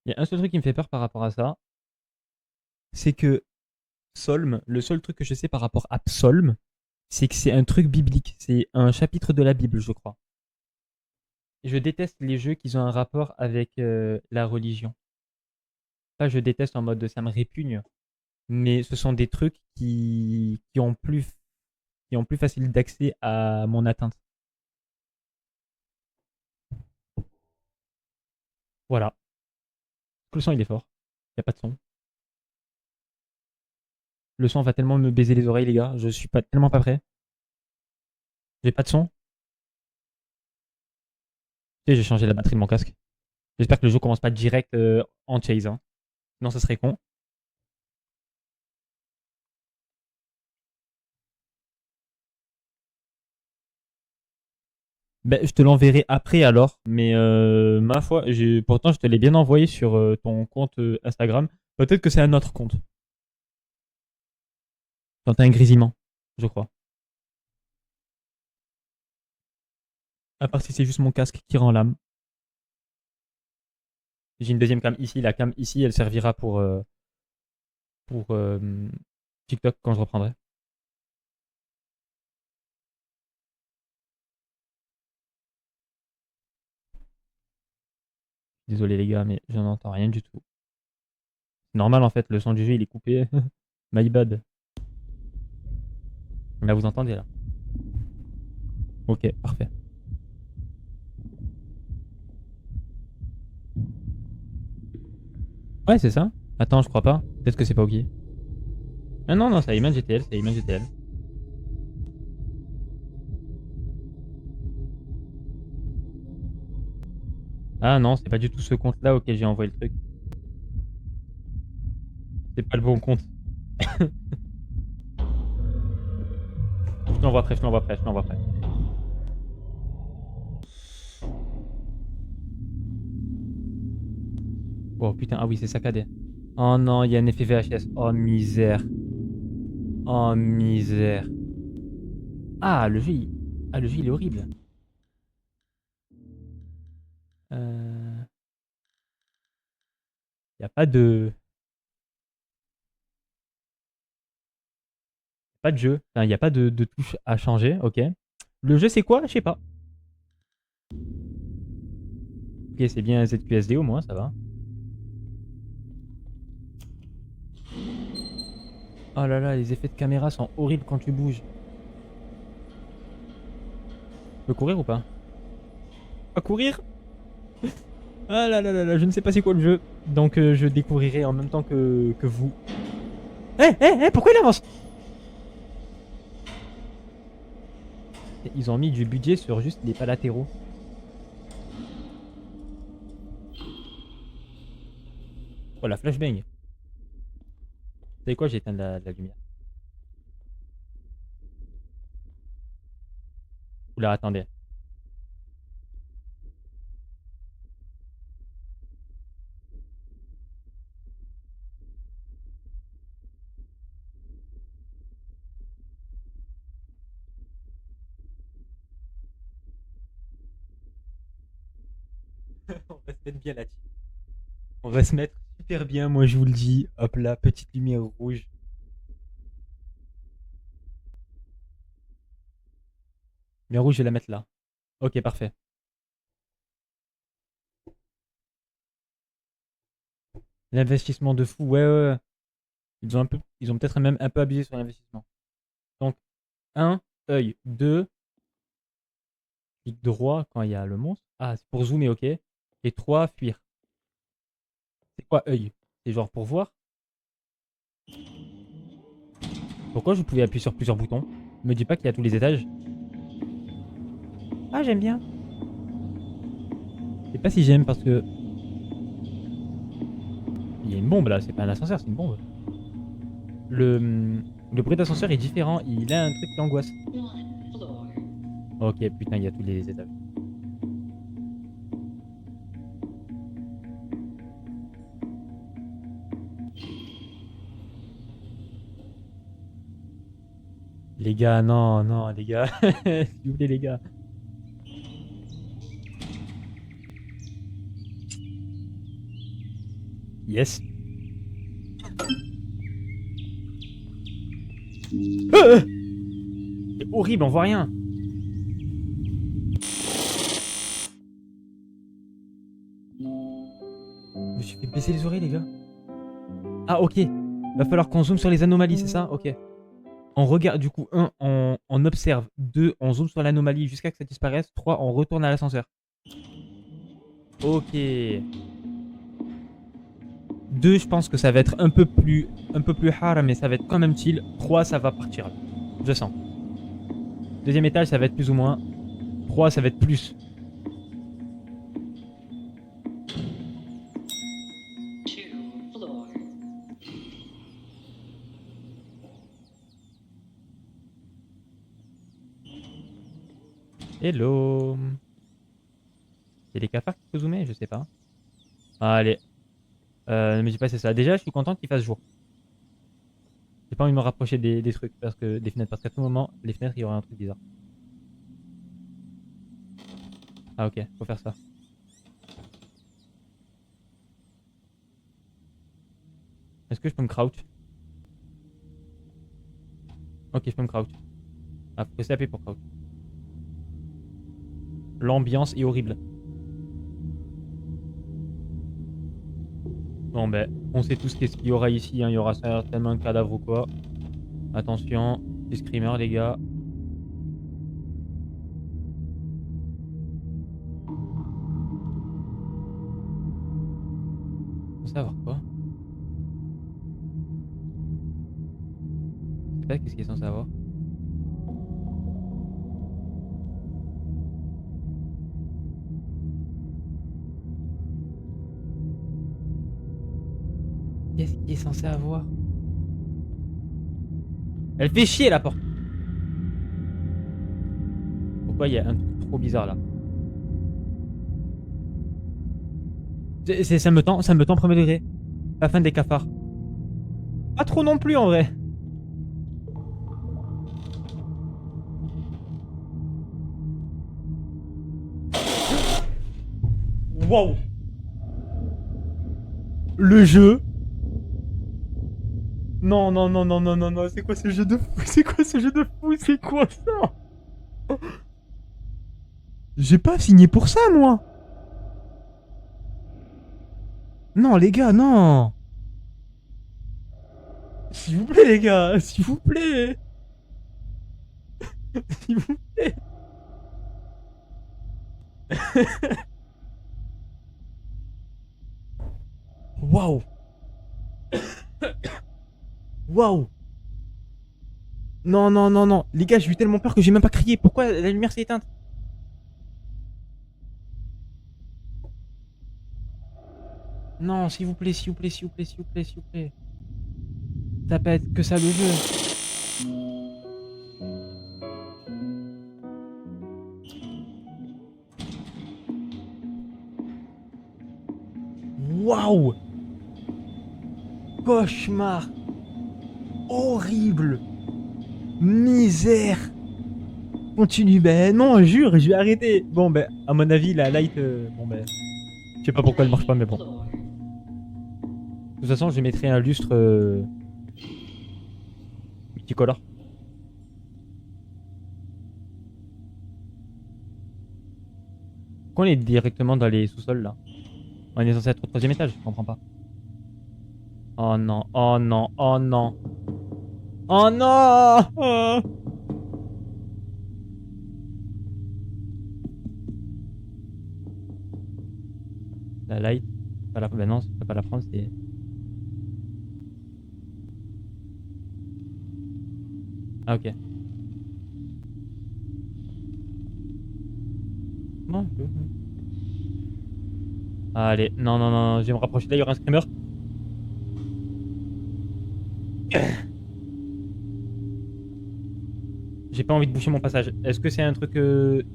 Il y a un seul truc qui me fait peur par rapport à ça, c'est que Psalm, le seul truc que je sais par rapport à Psalm, c'est que c'est un truc biblique. C'est un chapitre de la Bible, je crois. Et je déteste les jeux qui ont un rapport avec la religion. Ça, je déteste en mode ça me répugne. Mais ce sont des trucs qui ont plus facile d'accès à mon atteinte. Voilà. Le son, il est fort. Il n'y a pas de son. Le son va tellement me baiser les oreilles, les gars. Je suis pas tellement pas prêt. J'ai pas de son. Tu sais, j'ai changé la batterie de mon casque. J'espère que le jeu commence pas direct en chase. Hein. Non, ça serait con. Ben, je te l'enverrai après alors. Mais ma foi, pourtant je te l'ai bien envoyé sur ton compte Instagram. Peut-être que c'est un autre compte. T'as un grésillement, je crois. À part si c'est juste mon casque qui rend l'âme. J'ai une deuxième cam ici. La cam ici, elle servira pour TikTok quand je reprendrai. Désolé les gars, mais je n'entends rien du tout. C'est normal en fait, le son du jeu il est coupé. My bad. Là vous entendez là. Ok, parfait. Ouais, c'est ça. Attends, je crois pas. Peut-être que c'est pas ok. Ah non, non, c'est Iman GTL, c'est Iman GTL. Ah non, c'est pas du tout ce compte-là auquel j'ai envoyé le truc. C'est pas le bon compte. Je te l'envoie après, je te l'envoie après, je te l'envoie après. Oh putain, ah oui, c'est saccadé. Oh non, il y a un effet VHS. Oh misère. Oh misère. Ah, le jeu il est horrible. Il y a pas de jeu. Enfin, il y a pas de touche à changer, ok. Le jeu c'est quoi? Je sais pas. Ok, c'est bien ZQSD au moins, ça va. Oh là là, les effets de caméra sont horribles quand tu bouges. Tu peux courir ou pas? Pas courir? Ah là là là là, je ne sais pas c'est quoi le jeu. Donc je découvrirai en même temps que vous. Pourquoi il avance? Ils ont mis du budget sur juste les pas latéraux. Oh la flashbang. Vous savez quoi, j'ai éteint la lumière. Oula, attendez. On va se mettre bien là-dessus. On va se mettre super bien, moi je vous le dis. Hop là, petite lumière rouge. Lumière rouge, je vais la mettre là. Ok, parfait. L'investissement de fou, ouais, ouais, ouais. Ils ont peut-être même un peu abusé sur l'investissement. Donc, un œil. 2 clic droit quand il y a le monstre. Ah, c'est pour zoomer, ok. Et 3 fuir. C'est quoi œil? C'est genre pour voir. Pourquoi je pouvais appuyer sur plusieurs boutons? Me dis pas qu'il y a tous les étages. Ah, j'aime bien. Je sais pas si j'aime parce que. Il y a une bombe là, c'est pas un ascenseur, c'est une bombe. Le bruit d'ascenseur est différent, il a un truc qui angoisse. Ok, putain, il y a tous les étages. Les gars, non, non, les gars. S'il vous plaît, les gars. Yes. C'est horrible, on voit rien. Je me suis fait baisser les oreilles, les gars. Ah, ok. Va falloir qu'on zoome sur les anomalies, c'est ça? Ok. On regarde, du coup, 1, on observe. 2, on zoome sur l'anomalie jusqu'à ce que ça disparaisse. 3, on retourne à l'ascenseur. Ok. 2, je pense que ça va être un peu plus hard, mais ça va être quand même chill. 3, ça va partir. Je sens. Deuxième étage, ça va être plus ou moins. 3, ça va être plus. Hello. Il y a des cafards qu'il faut zoomer? Je sais pas. Allez. Ne me dis pas c'est ça. Déjà, je suis content qu'il fasse jour. J'ai pas envie de me rapprocher des trucs, des fenêtres, parce qu'à tout moment, les fenêtres, il y aura un truc bizarre. Ah ok, faut faire ça. Est-ce que je peux me crouch? Ok, je peux me crouch. Ah, faut presser AP pour crouch. L'ambiance est horrible. Bon ben, on sait tous qu'est-ce qu'il y aura ici, hein. Il y aura certainement un cadavre ou quoi. Attention, petit screamer les gars. Faut savoir quoi? Je sais pas qu'est-ce qu'il est censé avoir. Qu'est-ce qu'il est censé avoir? Elle fait chier la porte. Pourquoi il y a un truc trop bizarre là? Ça me tend premier degré. La fin des cafards. Pas trop non plus en vrai. Waouh. Le jeu. Non, non, non, non, non, non, non. C'est quoi ce jeu de fou? C'est quoi ce jeu de fou? C'est quoi ça? J'ai pas signé pour ça, moi. Non, les gars, non. S'il vous plaît, les gars. S'il vous plaît. S'il vous plaît. Waouh. Waouh. Non, non, non, non. Les gars, j'ai eu tellement peur que j'ai même pas crié. Pourquoi la lumière s'est éteinte? Non, s'il vous plaît, s'il vous plaît, s'il vous plaît, s'il vous plaît, s'il vous plaît. Ça peut être que ça le jeu. Waouh. Cauchemar. Horrible. Misère. Continue. Ben non, jure, je vais arrêter. Bon, ben, à mon avis, la light. Bon, ben. Je sais pas pourquoi elle marche pas, mais bon. De toute façon, je mettrai un lustre. Multicolore. Pourquoi on est directement dans les sous-sols là? On est censé être au troisième étage, je comprends pas. Oh non, oh non, oh non. Oh non. Oh. La light. Pas la... Ben non, c'est pas la prendre, c'est. Ah ok. Bon. Allez, non, non, non, je vais me rapprocher. Là, il y aura un screamer. J'ai pas envie de boucher mon passage. Est-ce que c'est un truc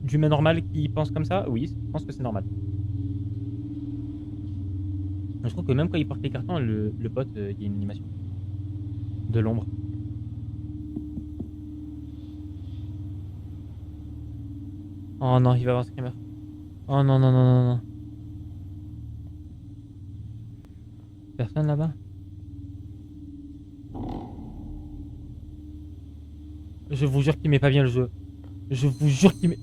d'humain normal qui pense comme ça? Oui, je pense que c'est normal. Je trouve que même quand il porte les cartons, le pote, il y a une animation. De l'ombre. Oh non, il va y avoir un screamer. Oh non, non, non, non, non. Personne là-bas? Je vous jure qu'il met pas bien le jeu. Je vous jure qu'il met...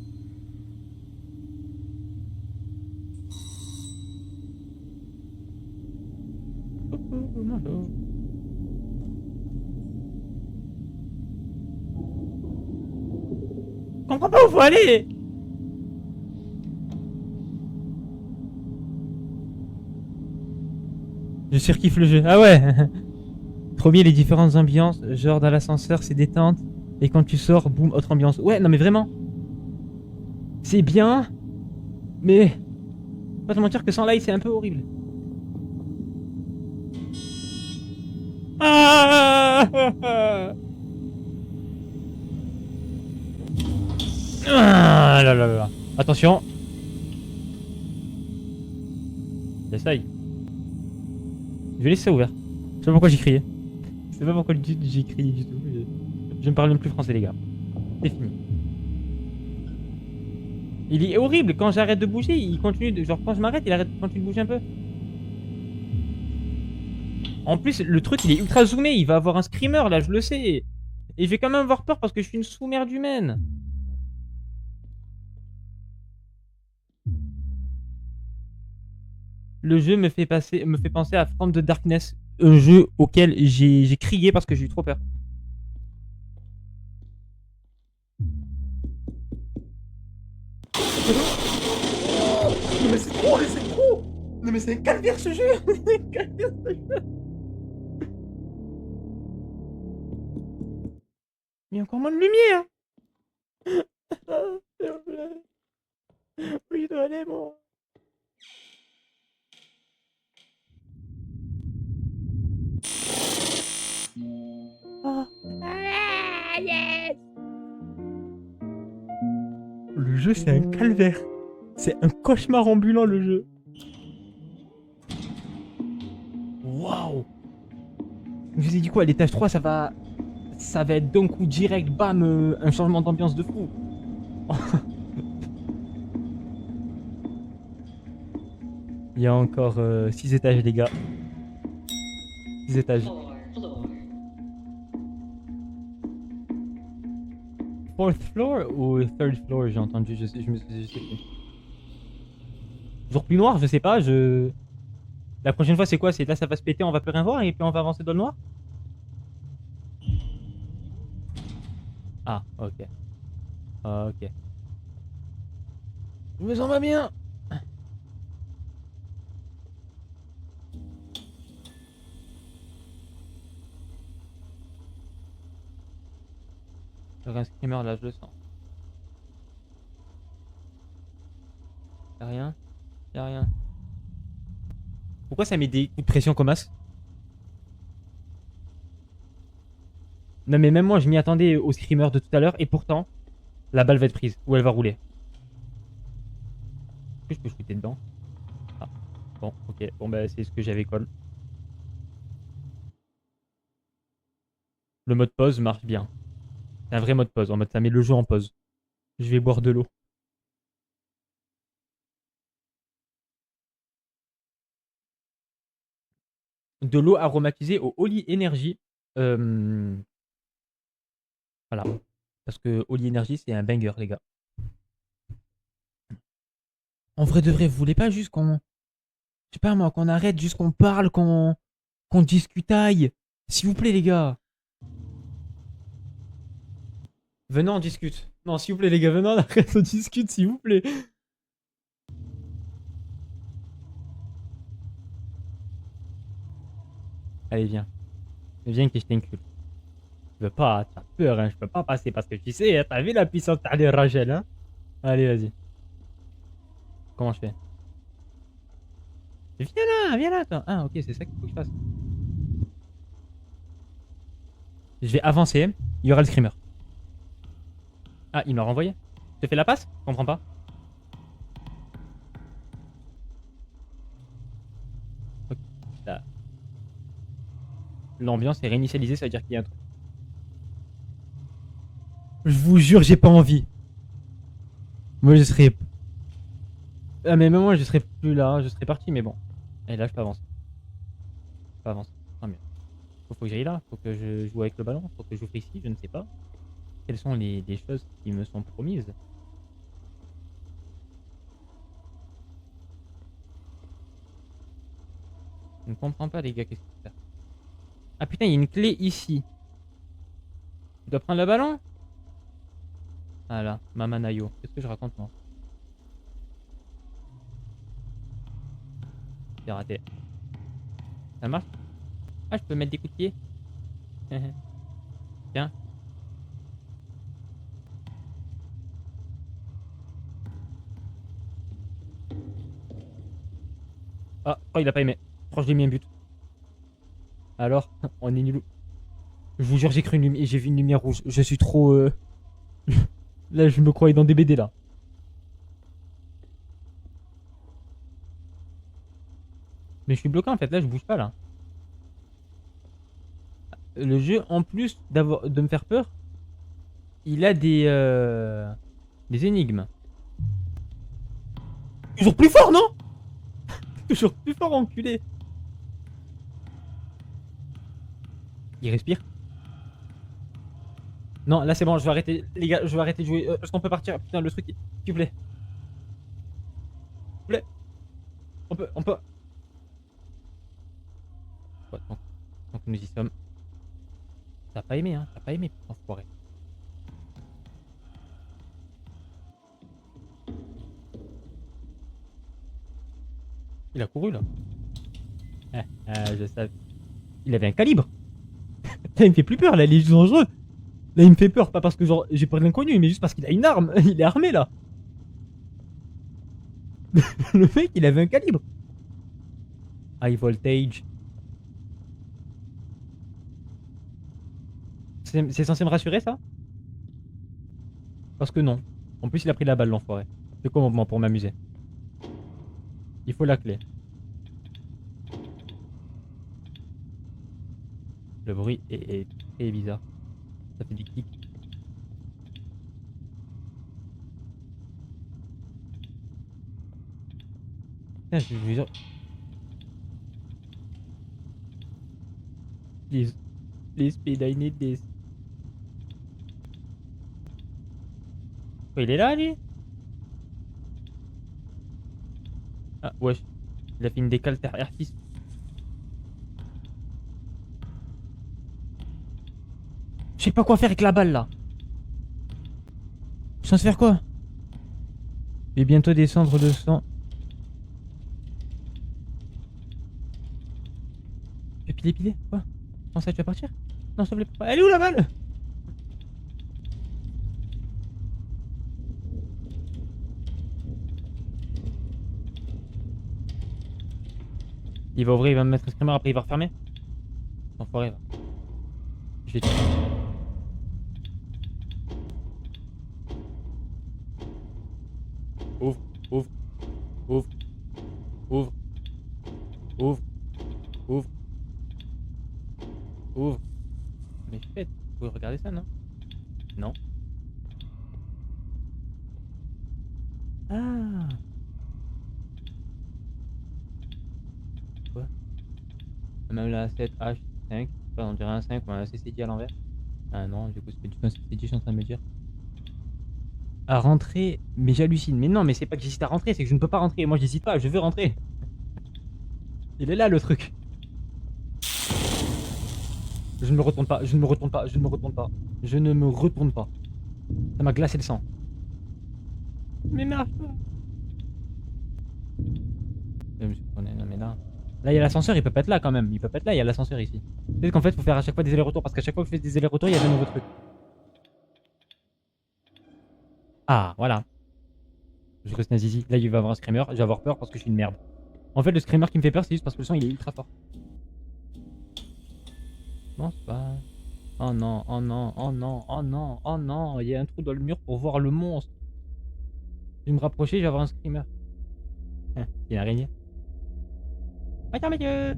Je comprends pas où faut aller. Je surkiffe le jeu. Ah ouais. Trop bien les différentes ambiances. Genre dans l'ascenseur c'est détente. Et quand tu sors, boum, autre ambiance. Ouais, non mais vraiment. C'est bien. Mais... Pas te mentir que sans light c'est un peu horrible. Ah, ah là là là. Attention. J'essaye. Je vais laisser ça ouvert. Je sais pas pourquoi j'ai crié. Je sais pas pourquoi j'ai crié du tout. Je ne parle même plus français les gars. C'est fini. Il est horrible. Quand j'arrête de bouger, il continue de... Genre quand je m'arrête, il continue de bouger un peu. En plus, le truc, il est ultra zoomé. Il va avoir un screamer, là, je le sais. Et je vais quand même avoir peur parce que je suis une sous-merde humaine. Le jeu me fait penser à From the Darkness, un jeu auquel j'ai crié parce que j'ai eu trop peur. Non mais c'est trop, c'est trop. Non mais c'est un calvaire ce jeu. Un calvaire ce jeu. Il y a encore moins de lumière. S'il vous plaît. Oui, je dois aller, moi. Ah, yes. Le jeu, c'est un calvaire. C'est un cauchemar ambulant, le jeu. Waouh. Je vous ai dit quoi, à l'étage 3, ça va être d'un coup direct, bam, un changement d'ambiance de fou. Il y a encore 6 étages, les gars. 6 étages. Fourth floor ou third floor, j'ai entendu, je sais plus. Toujours plus noir, je sais pas, La prochaine fois, c'est quoi? C'est là, ça va se péter, on va plus rien voir et puis on va avancer dans le noir? Ah, ok. Ok. Je me sens pas bien! J'aurais un screamer là, je le sens. Y'a rien? Y'a rien. Pourquoi ça met des coups de pression comme as? Non mais même moi je m'y attendais au screamer de tout à l'heure et pourtant la balle va être prise ou elle va rouler. Est-ce que je peux shooter dedans? Ah bon ok bon bah c'est ce que j'avais call. Le mode pause marche bien. C'est un vrai mode pause en mode ça met le jeu en pause. Je vais boire de l'eau. De l'eau aromatisée au Holy Energy. Voilà. Parce que Holy Energy c'est un banger les gars. En vrai de vrai, vous voulez pas juste qu'on... Je sais pas moi, qu'on arrête, juste qu'on parle, qu'on discutaille. S'il vous plaît les gars. Venons, on discute. Non, s'il vous plaît les gars, venons, on arrête, on discute, s'il vous plaît. Allez, viens. Viens que je t'incule. Je veux pas, t'as peur, hein. Je peux pas passer parce que tu sais, hein, t'as vu la puissance de Rachel, hein. Allez, vas-y. Comment je fais? Viens là, toi. Ah, ok, c'est ça qu'il faut que je fasse. Je vais avancer, il y aura le screamer. Ah, il m'a renvoyé. Je te fais la passe? Je comprends pas. Ok, là. L'ambiance est réinitialisée, ça veut dire qu'il y a un truc. Je vous jure, j'ai pas envie. Moi, je serais... Ah, mais même moi, je serais plus là, je serais parti, mais bon. Et là, je peux avancer. pas avancer. Tant mieux. Faut que j'aille là. Faut que je joue avec le ballon. Faut que j'ouvre ici. Je ne sais pas. Quelles sont les choses qui me sont promises? Je ne comprends pas, les gars. Qu'est-ce que c'est? Ah putain, il y a une clé ici. Tu dois prendre le ballon? Voilà, Mamanayo. Qu'est-ce que je raconte, moi? C'est raté. Ça marche? Ah, je peux mettre des coups de pied? Tiens. Ah, oh, il a pas aimé. Je crois que j'ai mis un but. Alors, on est nul. Je vous jure, j'ai cru une lumière, j'ai vu une lumière rouge. Je suis trop. Là, je me croyais dans des BD là. Mais je suis bloqué en fait. Là, je bouge pas là. Le jeu, en plus de me faire peur, il a des énigmes. Toujours plus fort, non? Toujours plus fort, enculé. Il respire. Non, là c'est bon, je vais arrêter. Les gars, je vais arrêter de jouer. Est-ce qu'on peut partir? Putain, le truc, s'il vous plaît. S'il vous plaît. On peut. Ouais, donc nous y sommes. T'as pas aimé, hein? T'as pas aimé, enfoiré. Il a couru là. Je savais. Il avait un calibre. Là, il me fait plus peur, là, il est juste dangereux. Là, il me fait peur, pas parce que genre j'ai peur de l'inconnu, mais juste parce qu'il a une arme. Il est armé là. Le mec, il avait un calibre. High voltage. C'est censé me rassurer ça? Parce que non. En plus, il a pris la balle, l'enfoiré. C'est quoi moi pour m'amuser? Il faut la clé. Le bruit est très bizarre. Ça fait du clic. Putain, je veux dire. Please speed, I need this. Oh, il est là, lui? Ah, wesh. Il a fait une décale R6. Je sais pas quoi faire avec la balle, là. Je suis censé faire quoi? Je vais bientôt descendre de 100. Je vais piler. Quoi? Comment ça, tu vas partir? Non, s'il te plaît. Elle est où, la balle? Il va ouvrir, il va me mettre un screamer, après il va refermer. Enfoiré, va. Je vais tuer. Ouvre, ouvre, ouvre, ouvre, ouvre, ouvre, ouvre. Mais faites, vous pouvez regarder ça, non? Non. Ah. Quoi? Même la 7H5, on dirait un 5 ou un CCD à l'envers. Ah non, du coup c'est pas du tout un CCD, je suis en train de me dire. À rentrer, mais j'hallucine. Mais non, mais c'est pas que j'hésite à rentrer, c'est que je ne peux pas rentrer. Moi j'hésite pas, je veux rentrer. Il est là le truc. Je ne me retourne pas, je ne me retourne pas, je ne me retourne pas. Je ne me retourne pas. Ça m'a glacé le sang. Mais marche pas. Non mais là. Là il y a l'ascenseur, il peut pas être là quand même. Il peut pas être là, il y a l'ascenseur ici. Peut-être qu'en fait il faut faire à chaque fois des allers-retours parce qu'à chaque fois que je fais des allers-retours, il y a de nouveaux trucs. Ah, voilà. Je reste un zizi. Là il va avoir un screamer, je vais avoir peur parce que je suis une merde. En fait le screamer qui me fait peur c'est juste parce que le son il est ultra fort. Non, c'est pas. Oh non, oh non, oh non, oh non, oh non, il y a un trou dans le mur pour voir le monstre. Je vais me rapprocher, je vais avoir un screamer. Hein, il y a une araignée. Attends, monsieur.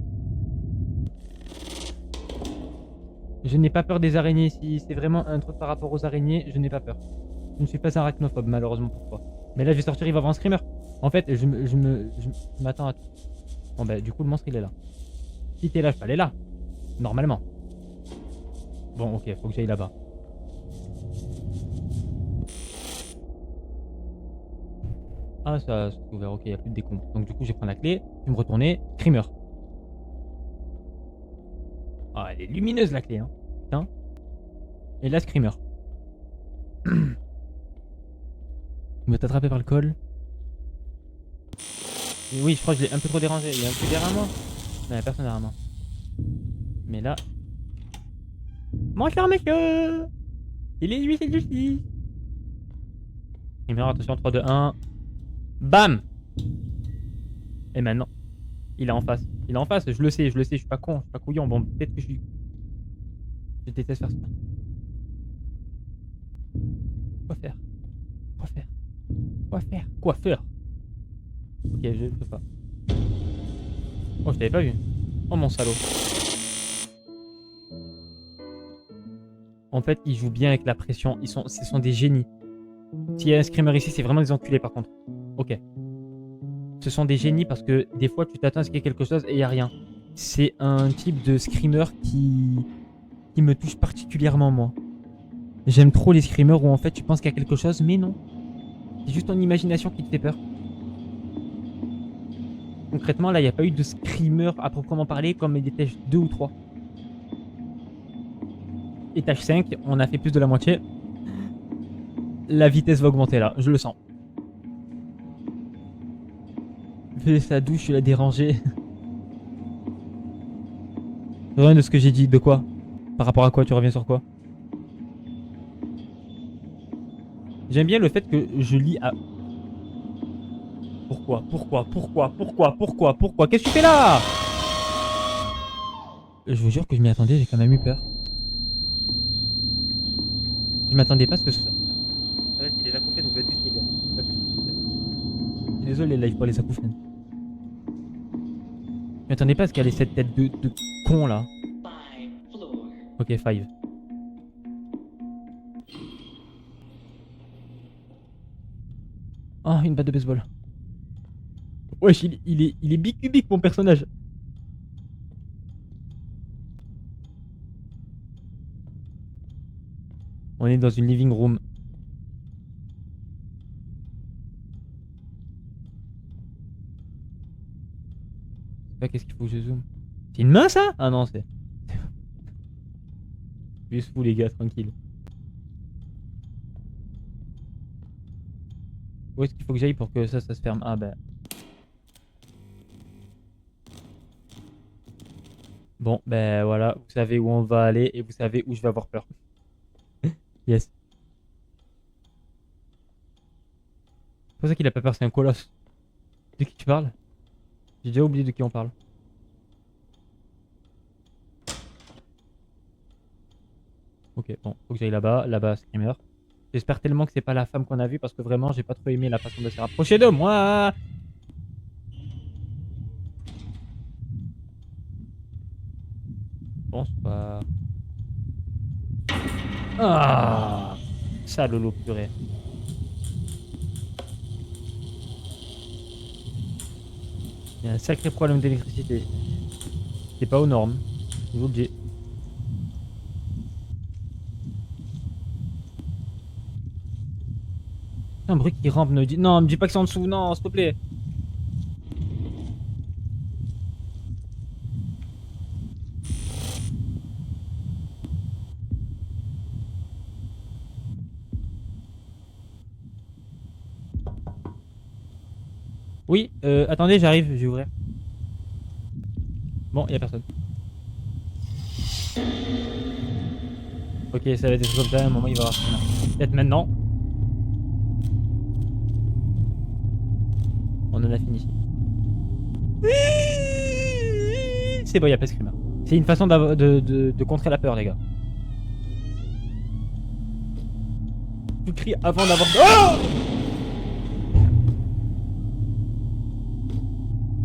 Je n'ai pas peur des araignées. Si c'est vraiment un truc par rapport aux araignées, je n'ai pas peur. Je ne suis pas un arachnophobe, malheureusement pour toi. Mais là, je vais sortir, il va avoir un screamer. En fait, je m'attends à tout. Bon, bah, du coup, le monstre, il est là. Si t'es là, je peux aller là. Normalement. Bon, ok, faut que j'aille là-bas. Ah, ça c'est ouvert, ok, il n'y a plus de décombres. Donc du coup, je vais prendre la clé, je vais me retourner. Screamer. Ah, elle est lumineuse la clé, hein. Putain. Et là, Screamer. Il me t'attraper par le col. Et oui, je crois que je l'ai un peu trop dérangé. Il y a un peu derrière moi. Non, il n'y a personne derrière moi. Mais là... Bonjour, monsieur. Il est lui, c'est Lucie. Screamer, attention, 3, 2, 1. Bam. Et maintenant, il est en face. Il est en face, je le sais, je suis pas con, je suis pas couillon. Bon, peut-être que je suis... Je déteste faire ça. Quoi faire? Quoi faire? Quoi faire? Quoi faire? Ok, je peux pas. Oh, je t'avais pas vu. Oh, mon salaud. En fait, ils jouent bien avec la pression. Ce sont des génies. S'il y a un screamer ici, c'est vraiment des enculés par contre. Ok. Ce sont des génies parce que des fois, tu t'attends à ce qu'il y ait quelque chose et il n'y a rien. C'est un type de screamer qui me touche particulièrement, moi. J'aime trop les screamers où en fait tu penses qu'il y a quelque chose, mais non. C'est juste ton imagination qui te fait peur. Concrètement, là, il n'y a pas eu de screamer à proprement parler comme il était 2 ou 3. Étage 5, on a fait plus de la moitié. La vitesse va augmenter là, je le sens. Fais sa douche, je l'ai dérangé. Rien de ce que j'ai dit, de quoi? Par rapport à quoi? Tu reviens sur quoi? J'aime bien le fait que je lis à... Pourquoi? Qu'est-ce que tu fais là? Je vous jure que je m'y attendais, j'ai quand même eu peur. Je m'attendais pas à ce que ce soit... En fait, les acouphènes, vous êtes juste les gars. Désolé les live pour les acouphènes. Je m'attendais pas à ce qu'elle ait cette tête de con là. Ok, 5. Oh, une batte de baseball. Wesh, il est bicubique mon personnage. On est dans une living room. Je sais pas qu'est-ce qu'il faut que je zoome. C'est une main ça? Ah non, c'est... Juste vous les gars, tranquille. Où est-ce qu'il faut que j'aille pour que ça se ferme? Ah bah... Bon, ben voilà, vous savez où on va aller et vous savez où je vais avoir peur. Yes. C'est pour ça qu'il a pas peur, c'est un colosse. De qui tu parles? J'ai déjà oublié de qui on parle. Ok, bon, faut que j'aille là-bas. Là-bas, screamer. J'espère tellement que c'est pas la femme qu'on a vue parce que vraiment, j'ai pas trop aimé la façon de se rapprocher de moi. Bonsoir. Ah, ça, Lolo, purée. Il y a un sacré problème d'électricité. C'est pas aux normes. Je vous le dis. Un bruit qui rampe, ne dit... Non, me dis pas que c'est en dessous, non, s'il te plaît. Oui, attendez, j'arrive, je vais ouvrir. Bon, y a personne. Ok, ça va être comme ça, à un moment il va y avoir quelqu'un. Peut-être maintenant. On en a fini. C'est bon, y a pas de screamer. C'est une façon de contrer la peur, les gars. Tu cries avant d'avoir... Oh!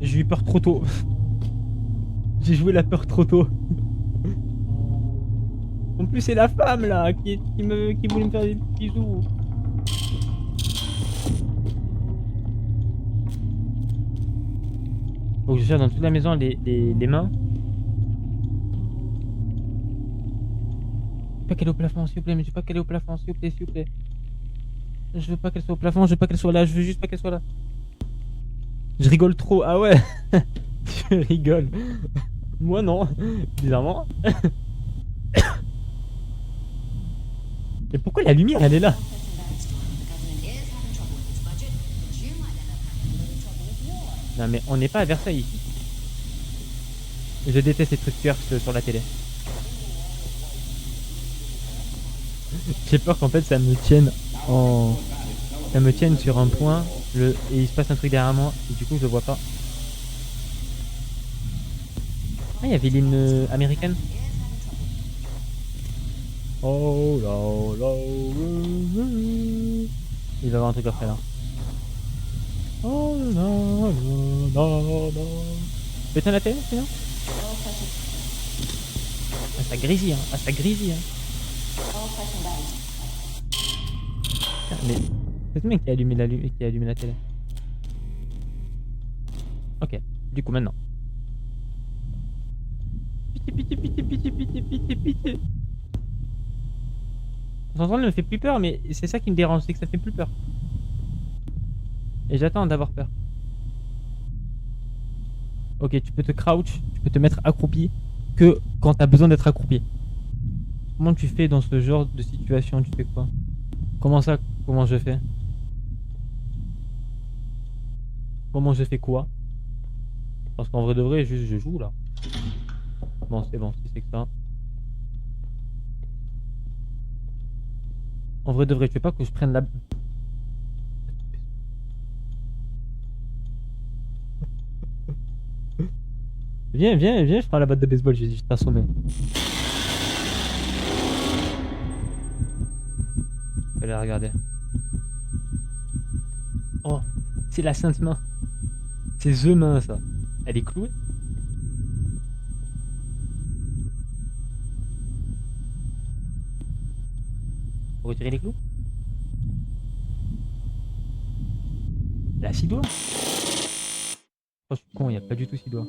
J'ai eu peur trop tôt. J'ai joué la peur trop tôt. En plus, c'est la femme là qui voulait me faire des bisous. Faut que je cherche dans toute la maison les mains. veux pas qu'elle est au plafond, s'il vous plaît, mais je veux pas qu'elle est au plafond, s'il vous plaît, s'il vous plaît. Je veux pas qu'elle soit au plafond, je veux pas qu'elle soit là, je veux juste pas qu'elle soit là. Je rigole trop, ah ouais. Je rigole. Moi non, bizarrement. Mais pourquoi la lumière elle est là? Non mais on n'est pas à Versailles ici. Je déteste les trucs curses sur la télé. J'ai peur qu'en fait ça me tienne en... Ça me tienne sur un point et il se passe un truc derrière moi et du coup je le vois pas. Ah, il y avait l'hymne américaine. Oh là là. Il va y avoir un truc après là. Oh là là là là. Éteins la télé sinon. Ah, ça grésille hein. Ah, ça grésille hein. Ah, mais c'est ce mec qui a allumé la télé. Ok, du coup maintenant. Pitié, pitié, pitié, pitié, pitié, pitié. L'entendre ne me fait plus peur, mais c'est ça qui me dérange, c'est que ça fait plus peur. Et j'attends d'avoir peur. Ok, tu peux te crouch, tu peux te mettre accroupi que quand t'as besoin d'être accroupi. Comment tu fais dans ce genre de situation? Tu fais quoi? Comment ça? Comment je fais? Comment je fais quoi? Parce qu'en vrai de vrai, juste je joue là. Bon, si c'est que ça. En vrai de vrai, tu veux pas que je prenne la... Viens, viens, viens, je prends la batte de baseball, je t'assommer. Allez, regarder. Oh, c'est la sainte main. C'est The Main, ça. Elle est clouée. Faut retirer les clous. La 6 doigts. Oh, je suis con, il n'y a pas du tout 6 doigts.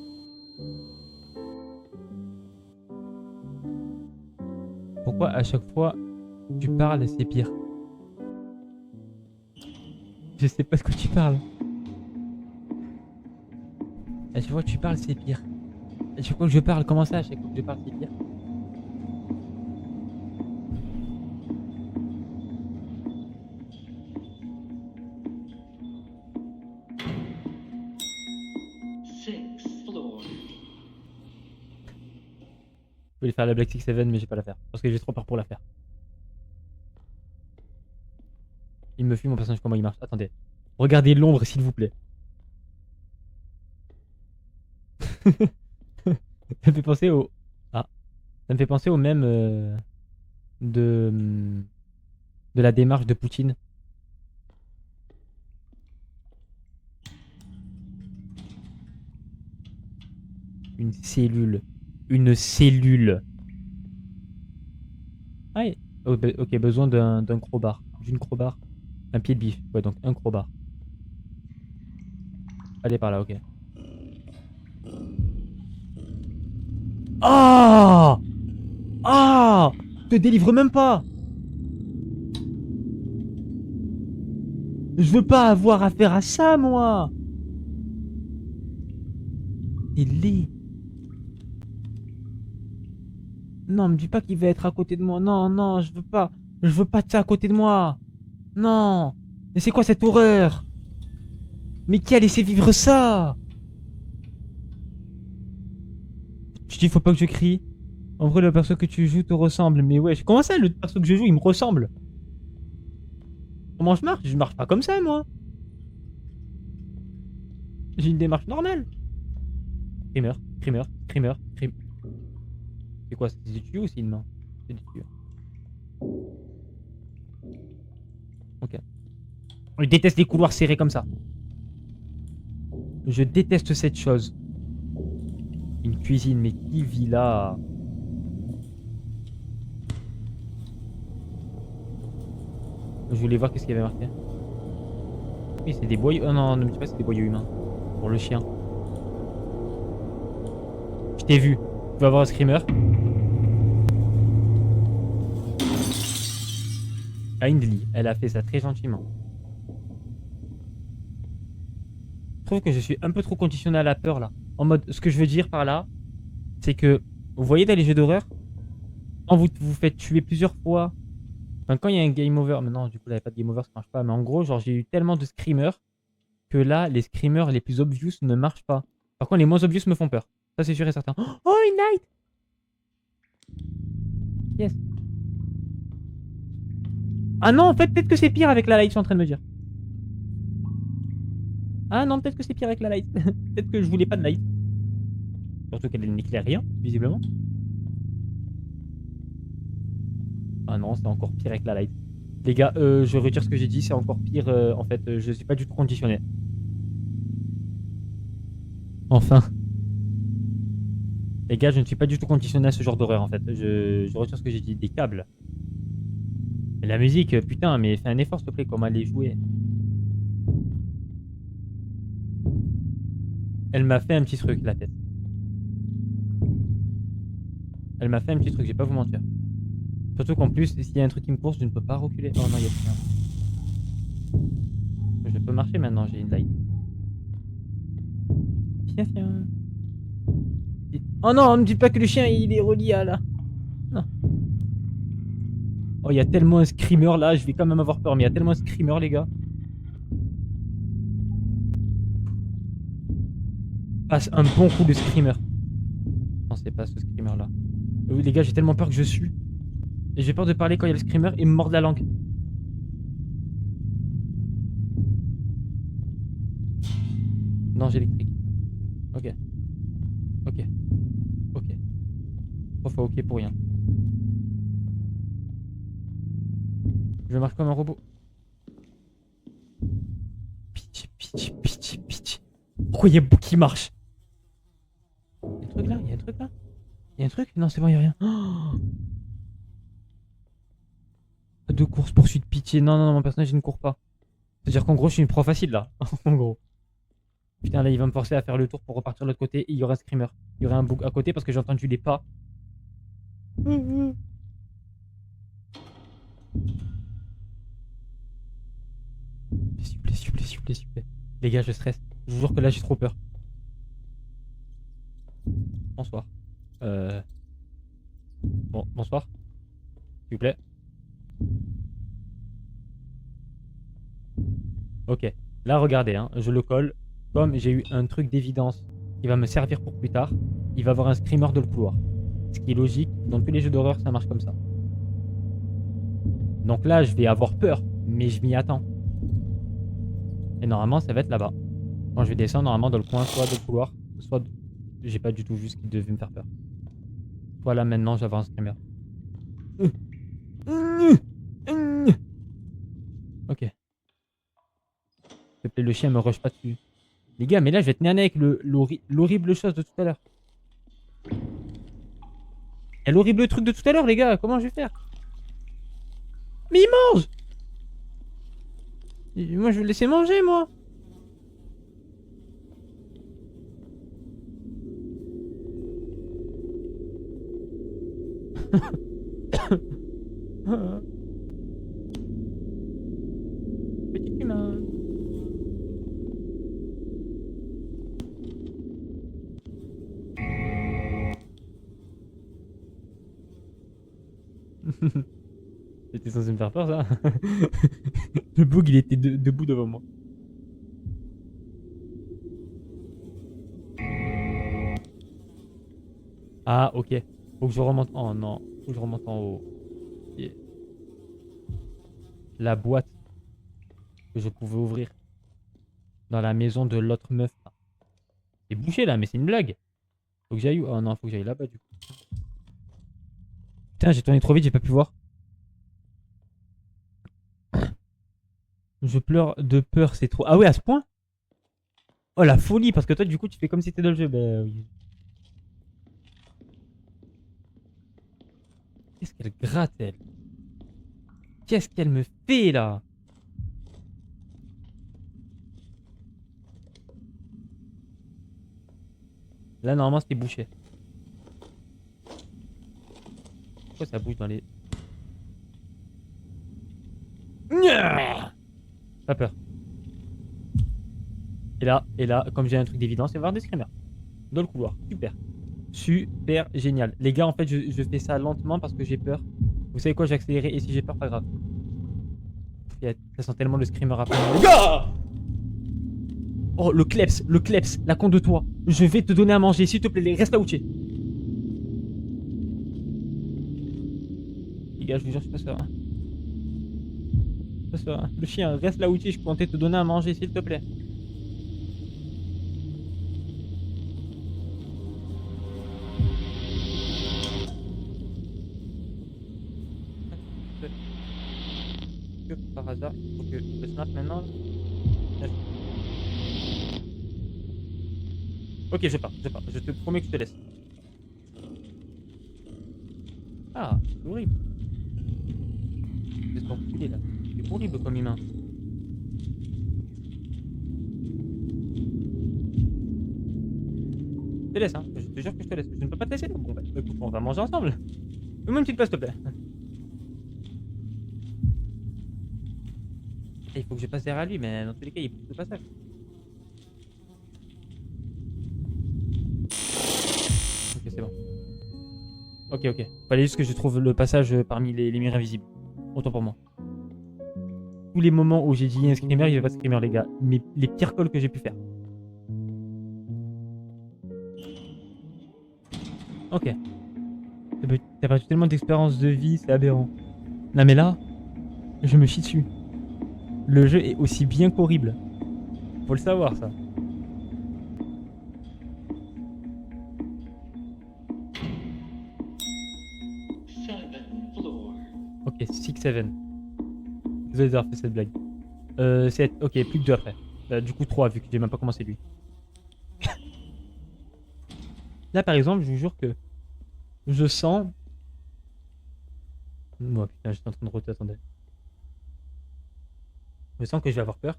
Pourquoi à chaque fois tu parles, c'est pire? Je sais pas ce que tu parles. À chaque fois que tu parles, c'est pire. À chaque fois que je parle, comment ça? À chaque fois que je parle, c'est pire. Je voulais faire la Black Six Seven, mais j'ai pas la faire. Parce que j'ai trop peur pour la faire. Il me fuit mon personnage, comment il marche? Attendez. Regardez l'ombre, s'il vous plaît. Ça me fait penser au... Ah. Ça me fait penser au même de la démarche de Poutine. Une cellule. Une cellule. Ah, ok, besoin d'un crowbar. D'une crowbar. Un pied de bif. Ouais, donc un crowbar. Allez par là, ok. Ah! Ah! Te délivre même pas! Je veux pas avoir affaire à ça, moi! Il est. Non, me dis pas qu'il va être à côté de moi. Non, non, je veux pas. Je veux pas de ça à côté de moi. Non. Mais c'est quoi cette horreur? Mais qui a laissé vivre ça? Je dis, faut pas que je crie. En vrai, le perso que tu joues te ressemble. Mais ouais, comment ça, le perso que je joue, il me ressemble? Comment je marche? Je marche pas comme ça, moi. J'ai une démarche normale. Screamer, screamer, screamer, screamer. C'est quoi? C'est des tuyaux ou c'est une main? C'est des tuyaux. Ok. Je déteste les couloirs serrés comme ça. Je déteste cette chose. Une cuisine, mais qui vit là? Je voulais voir qu'est-ce qu'il y avait marqué. Oui, c'est des boyaux. Oh non, ne me dis pas que c'est des boyaux humains. Pour le chien. Je t'ai vu. Tu vas avoir un screamer. Kindly. Elle a fait ça très gentiment. Je trouve que je suis un peu trop conditionné à la peur là. En mode, ce que je veux dire par là, c'est que vous voyez dans les jeux d'horreur, quand vous vous faites tuer plusieurs fois, enfin, quand il y a un game over, mais non, du coup, là, il n'y a pas de game over, ça marche pas. Mais en gros, genre, j'ai eu tellement de screamers que là, les screamers les plus obvious ne marchent pas. Par contre, les moins obvious me font peur. Ça, c'est sûr et certain. Oh, une light! Yes. Ah non, en fait, peut-être que c'est pire avec la light, je suis en train de me dire. Ah non, peut-être que c'est pire avec la light. Peut-être que je voulais pas de light. Surtout qu'elle n'éclaire rien, visiblement. Ah non, c'est encore pire avec la light. Les gars, je retire ce que j'ai dit, c'est encore pire. En fait, je suis pas du tout conditionné. Enfin. Les gars, je ne suis pas du tout conditionné à ce genre d'horreur en fait. Je retire ce que j'ai dit. Des câbles. Mais la musique, putain, mais fais un effort s'il te plaît, comment elle est jouée. Elle m'a fait un petit truc, la tête. Elle m'a fait un petit truc, je vais pas vous mentir. Surtout qu'en plus, s'il y a un truc qui me course, je ne peux pas reculer. Oh non, il y a rien. Je peux marcher maintenant, j'ai une light. Viens, viens. Oh non, ne me dites pas que le chien il est relié à là. Non. Oh, il y a tellement un screamer là, je vais quand même avoir peur, mais il y a tellement un screamer, les gars. Passe un bon coup de screamer. Non, c'est pas ce screamer là. Oui, les gars, j'ai tellement peur que je suis. Et j'ai peur de parler quand il y a le screamer et me mordre la langue. Danger électrique. Ok. Ok. Ok. 3 fois ok pour rien. Je marche comme un robot. Pitié, pitié, pitié, pitié. Pourquoi il y a beaucoup qui marche? Il y a un truc là? Il y a un truc là? Il y a un truc? Non, c'est bon, il y a rien. Oh, de course, poursuite, pitié. Non, non, non, mon personnage il ne court pas. C'est-à-dire qu'en gros, je suis une pro facile là. En gros. Putain, là, il va me forcer à faire le tour pour repartir de l'autre côté. Et il y aura un screamer. Il y aura un bug à côté parce que j'ai entendu les pas. S'il vous plaît, s'il vous plaît, s'il vous plaît, s'il vous plaît. Les gars, je stresse. Je vous jure que là, j'ai trop peur. Bonsoir. Euh... Bon, bonsoir. S'il vous plaît. Ok. Là, regardez, hein, je le colle. Comme j'ai eu un truc d'évidence qui va me servir pour plus tard, il va y avoir un screamer de le couloir. Ce qui est logique. Dans tous les jeux d'horreur, ça marche comme ça. Donc là, je vais avoir peur, mais je m'y attends. Et normalement, ça va être là-bas. Quand je vais descendre, normalement, dans le coin, soit de le couloir, soit... J'ai pas du tout vu ce qui devait me faire peur. Soit là, maintenant, je vais avoir un screamer. Ok. S'il te plaît, le chien me rush pas dessus. Les gars, mais là, je vais être néané avec l'horrible chose de tout à l'heure. Et l'horrible truc de tout à l'heure, les gars, comment je vais faire? Mais il mange! Moi, je vais le laisser manger, moi! Petit humain. C'était censé me faire peur, ça. Le bug, il était debout devant moi. Ah, ok. Faut que je remonte. Oh non. Faut que je remonte en haut. Yeah. La boîte que je pouvais ouvrir dans la maison de l'autre meuf. C'est bouché là, mais c'est une blague. Faut que j'aille où? Oh non, faut que j'aille là-bas du coup. Putain, j'ai tourné trop vite, j'ai pas pu voir. Je pleure de peur, c'est trop. Ah ouais, à ce point? Oh la folie, parce que toi, du coup, tu fais comme si t'étais dans le jeu. Ben oui. Qu'est-ce qu'elle gratte, elle? Qu'est-ce qu'elle me fait là? Là, normalement, c'était bouché. Pourquoi ça bouge dans les. peur. Et là, comme j'ai un truc d'évidence, il va y avoir des screamers. Dans le couloir. Super. Super génial. Les gars, en fait, je fais ça lentement parce que j'ai peur. Vous savez quoi, j'ai accéléré et si j'ai peur, pas grave. Ça sent tellement le screamer après. Les gars! Oh, le kleps, la con de toi. Je vais te donner à manger, s'il te plaît, reste là où tu es. Les gars, je vous jure, je suis pas sûr. Pas sûr. Le chien, reste là où tu es, je comptais te donner à manger, s'il te plaît. Que par hasard, il faut que je snap maintenant. Ok, je pars. Je te promets que je te laisse. Ah, c'est horrible. C'est enculé là. C'est horrible comme humain. Je te laisse, hein. Je te jure que je te laisse. Je ne peux pas te laisser. Bon, bah, écoute, on va manger ensemble. Fais-moi une petite place, s'il te plaît. Il faut que je passe derrière lui, mais dans tous les cas, il faut que je passe. Ok, c'est bon. Ok. Fallait juste que je trouve le passage parmi les murs invisibles. Autant pour moi. Tous les moments où j'ai dit un screamer, il n'y avait pas de screamer, les gars. Mais les pires calls que j'ai pu faire. Ok. T'as perdu tellement d'expérience de vie, c'est aberrant. Non mais là, je me chie dessus. Le jeu est aussi bien qu'horrible. Faut le savoir, ça. Ok, 6-7. Désolé d'avoir fait cette blague. 7. Ok, plus que 2 après. Du coup, 3, vu que j'ai même pas commencé lui. Là, par exemple, je vous jure que je sens. Moi, putain, j'étais en train de roter, attendez. Je sens que je vais avoir peur.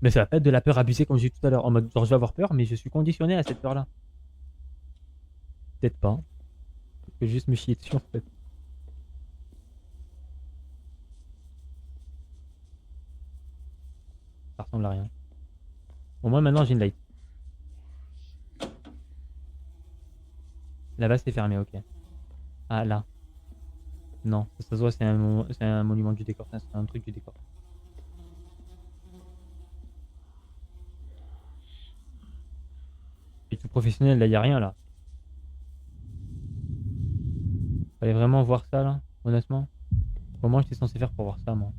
Mais ça va pas être de la peur abusée comme j'ai dit tout à l'heure. En mode, genre, je vais avoir peur, mais je suis conditionné à cette peur-là. Peut-être pas. Je peux juste me chier dessus, en fait. Ça ressemble à rien. Au moins, maintenant, j'ai une light. Là-bas, c'est fermé, ok. Ah, là. Non, ça se voit, c'est un monument du décor. C'est un truc du décor. Et tout professionnel, là, y a rien, là. Fallait vraiment voir ça, là, honnêtement. Comment j'étais censé faire pour voir ça, moi?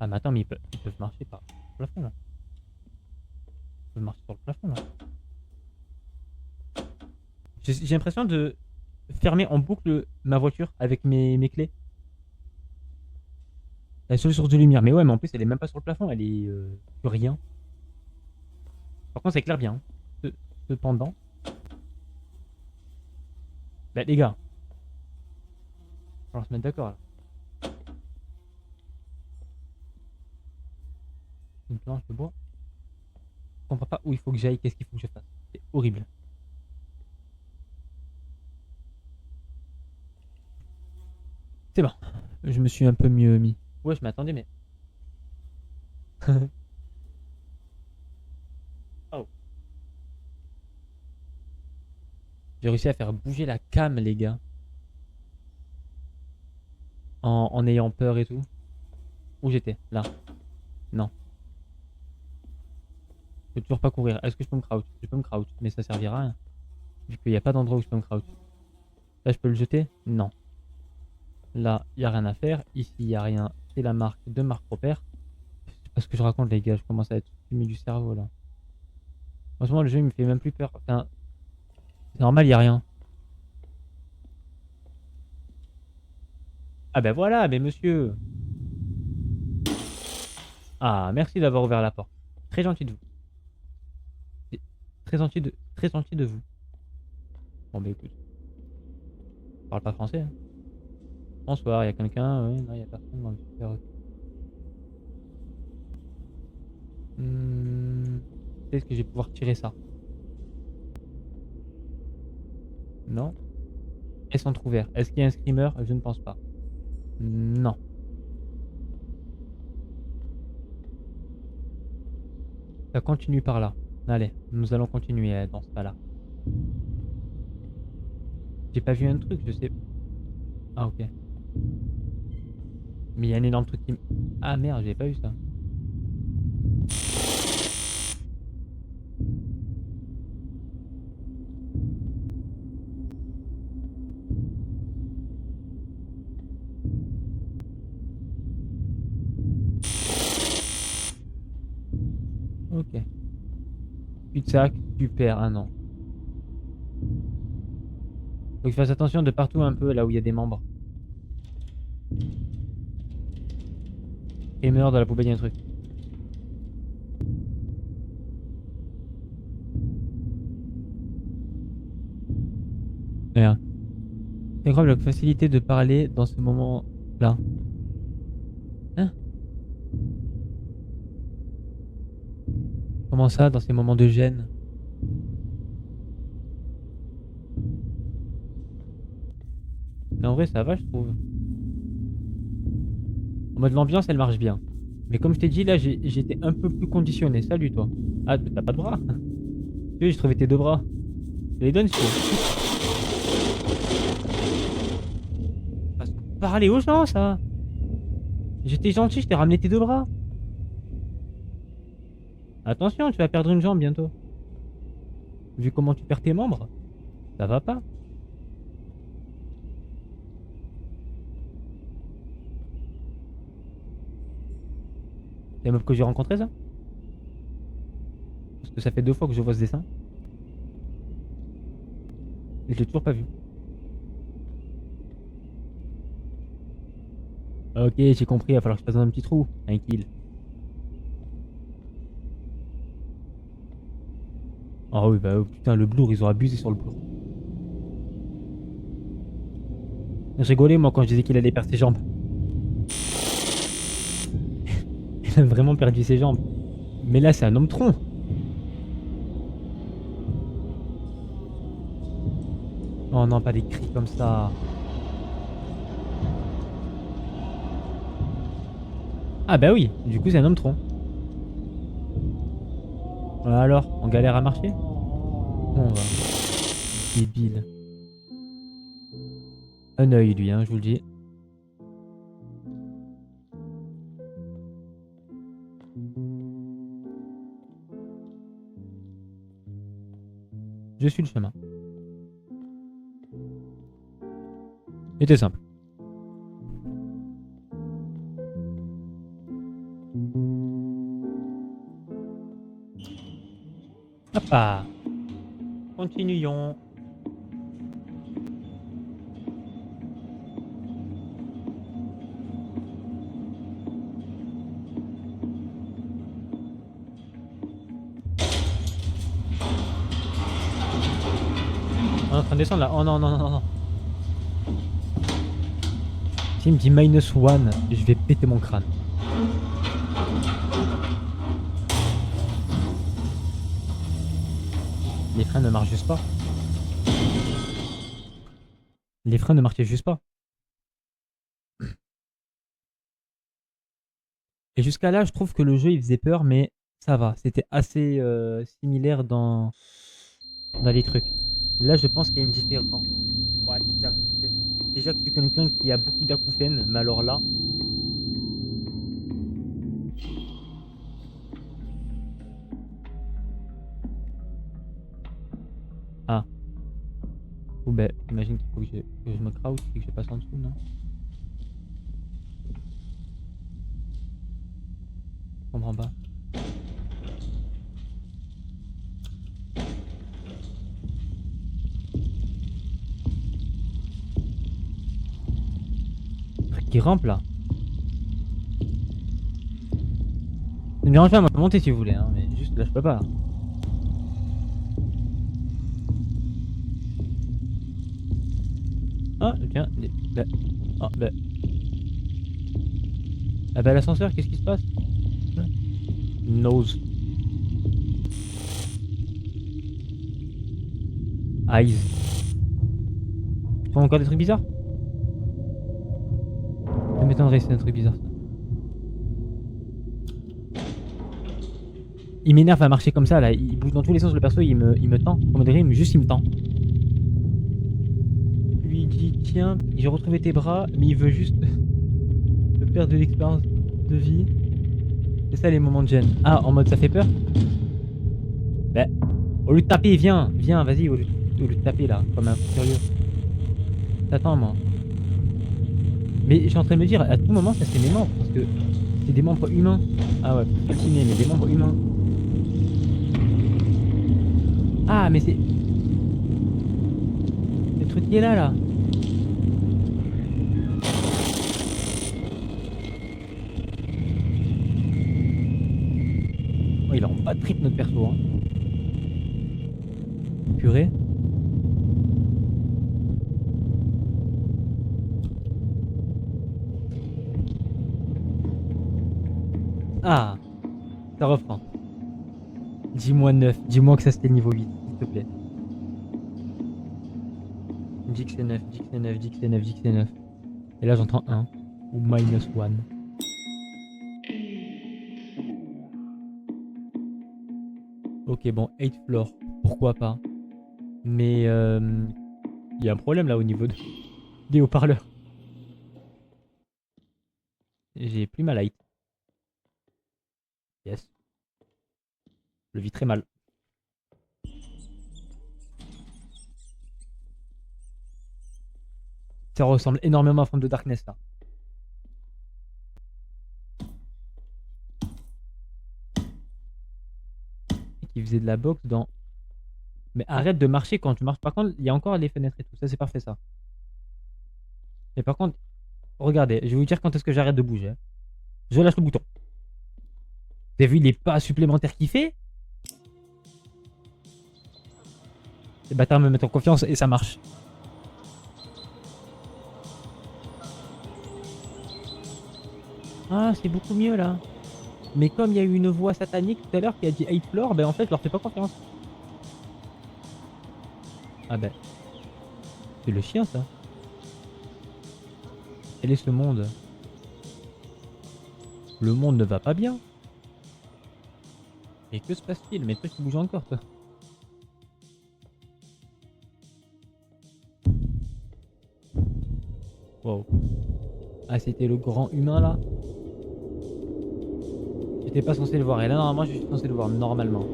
Ah, mais attends, mais ils peuvent marcher par le plafond, là. Ils peuvent marcher sur le plafond, là. J'ai l'impression de fermer en boucle ma voiture avec mes clés. La seule source de lumière. Mais ouais, mais en plus, elle est même pas sur le plafond, elle est sur rien. Par contre, ça éclaire bien. Cependant. Bah, les gars, on va se mettre d'accord, là. Une planche de bois. Je comprends pas où il faut que j'aille, qu'est-ce qu'il faut que je fasse. C'est horrible. C'est bon. Je me suis un peu mieux mis. Ouais, je m'attendais, mais. Oh. J'ai réussi à faire bouger la cam, les gars. En ayant peur et tout. Où j'étais? Là. Non. Je peux toujours pas courir. Est-ce que je peux me crouch? Je peux me crouch, mais ça servira à rien. Vu qu'il n'y a pas d'endroit où je peux me crouch. Là, je peux le jeter? Non. Là, il n'y a rien à faire. Ici, il n'y a rien. C'est la marque de Marc Robert. C'est pas ce que je raconte, les gars. Je commence à être fumé du cerveau, là. Franchement, le jeu, il me fait même plus peur. Enfin, c'est normal, il n'y a rien. Ah ben voilà, mais monsieur. Ah, merci d'avoir ouvert la porte. Très gentil de vous. C'est très gentil de vous. Bon, bah écoute. Je parle pas français, hein. Bonsoir, il y a quelqu'un? Oui, non, il y a personne dans le super. Peut-être que je vais pouvoir tirer ça. Non. Est-ce entrouvert? Est-ce qu'il y a un screamer? Je ne pense pas. Non. Ça continue par là. Allez, nous allons continuer dans ce cas-là. J'ai pas vu un truc, je sais. Ah, ok. Mais il y a un énorme truc qui me... Ah merde, j'avais pas vu ça. Ok. Cul-de-sac, super, un an. Faut que je fasse attention de partout un peu là où il y a des membres. Et meurt dans la poubelle, il y a un truc. Regarde. C'est incroyable la facilité de parler dans ce moment-là. Hein? Comment ça, dans ces moments de gêne? Mais en vrai, ça va, je trouve. En mode, l'ambiance, elle marche bien. Mais comme je t'ai dit, là, j'étais un peu plus conditionné. Salut, toi. Ah, t'as pas de bras? Tu sais, j'ai trouvé tes deux bras. Je les donne, si tu veux. Parce que parler aux gens, ça. J'étais gentil, je t'ai ramené tes deux bras. Attention, tu vas perdre une jambe bientôt. Vu comment tu perds tes membres, ça va pas. C'est la meuf que j'ai rencontrée, ça? Parce que ça fait 2 fois que je vois ce dessin. Et je l'ai toujours pas vu. Ok, j'ai compris, il va falloir que je fasse un petit trou. Un kill. Ah oui, bah putain, le blur, ils ont abusé sur le blur. Je rigolais, moi, quand je disais qu'il allait perdre ses jambes. Il a vraiment perdu ses jambes. Mais là, c'est un homme tronc. Oh non, pas des cris comme ça. Ah bah oui, du coup, c'est un homme tronc. Alors, on galère à marcher? Bon, on va. Débile. Un œil, lui, hein, je vous le dis. Je suis le chemin. C'était simple. Hop là. Continuons. On est en train de descendre là. Oh non, non, non, non. S'il me dit -1, je vais péter mon crâne. Les freins ne marchent juste pas. Les freins ne marchaient juste pas. Et jusqu'à là, je trouve que le jeu il faisait peur, mais ça va. C'était assez similaire dans les trucs. Là, je pense qu'il y a une différence. Ouais, les acouphènes. Déjà que je suis quelqu'un qui a beaucoup d'acouphènes, mais alors là. Ah. Ou ben, j'imagine qu'il faut que je me crouch et que je passe en dessous, non? Je comprends pas. Qui rampe là. Ça me dérange pas, moi je peux monter si vous voulez, hein, mais juste là je peux pas. Ah, tiens. Bah. Ah, bah. Ah bah l'ascenseur, qu'est-ce qui se passe? Nose. Eyes. Tu trouves encore des trucs bizarres? Ça m'étonnerait, c'est un truc bizarre ça. Il m'énerve à marcher comme ça là, il bouge dans tous les sens le perso, il me tend. Comment dire, juste il me tend. Je lui dis tiens, j'ai retrouvé tes bras, mais il veut juste me perdre de l'expérience de vie. C'est ça les moments de gêne. Ah, en mode ça fait peur? Bah, au lieu de taper, viens, vas-y, au lieu de taper là, comme un fou furieux. T'attends moi. Mais je suis en train de me dire, à tout moment ça c'est mes membres, parce que c'est des membres humains. Ah ouais, calciné, mais des membres humains. Ah, mais c'est... Le truc qui est là, là. Oh, il a pas de trip notre perso, hein. Purée. Ah, ça reprend. Dis-moi 9, dis-moi que ça c'était niveau 8, s'il te plaît. Dis que c'est 9, dis que c'est 9, dis que c'est 9, dis que c'est 9. Et là j'entends 1 ou minus 1. Ok, bon, 8 floor, pourquoi pas. Mais il y a un problème là au niveau des haut-parleurs. J'ai plus ma light. Yes. Je le vis très mal. Ça ressemble énormément à From de Darkness là. Qui faisait de la boxe dans... Mais arrête de marcher quand tu marches. Par contre, il y a encore les fenêtres et tout. Ça, c'est parfait, ça. Mais par contre, regardez, je vais vous dire quand est-ce que j'arrête de bouger. Je lâche le bouton. Vous avez vu les pas supplémentaires qu'il fait? Les bâtards me mettent en confiance et ça marche. Ah, c'est beaucoup mieux là. Mais comme il y a eu une voix satanique tout à l'heure qui a dit 8 floor, ben en fait, je leur fais pas confiance. Ah ben, c'est le chien ça. Quel est ce monde? Le monde ne va pas bien. Et que se passe-t-il? Mes trucs qui bougent encore, toi. Wow. Ah, c'était le grand humain là. J'étais pas censé le voir. Et là, normalement, je suis censé le voir. Normalement.